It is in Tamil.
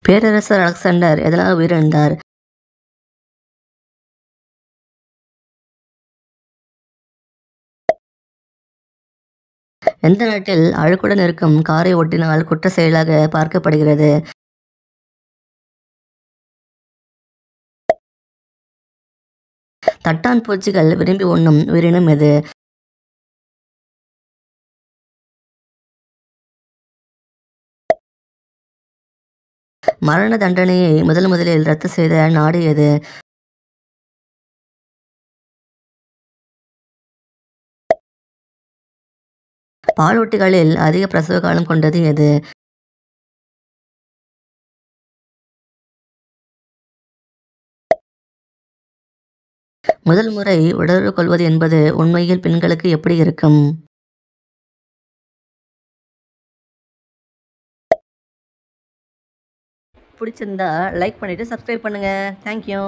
பேரரசர் அலெக்சாண்டர் எதனால் உயிரிழந்தார்? எந்த நாட்டில் அழுக்குடன் இருக்கும் காரை ஓட்டினால் குற்ற செயலாக பார்க்கப்படுகிறது? தட்டான் பூச்சிகள் விரும்பி உண்ணும் உயிரினம் எது? மரண தண்டனையை முதலில் ரத்து செய்த நாடு எது? பாலூட்டிகளில் அதிக பிரசவ காலம் கொண்டது எது? முதல் முறை உடலுறவு கொள்வது என்பது உண்மையில் பெண்களுக்கு எப்படி இருக்கும்? பிடிச்சிருந்தா லைக் பண்ணிட்டு சப்ஸ்கிரைப் பண்ணுங்க. தேங்க்யூ.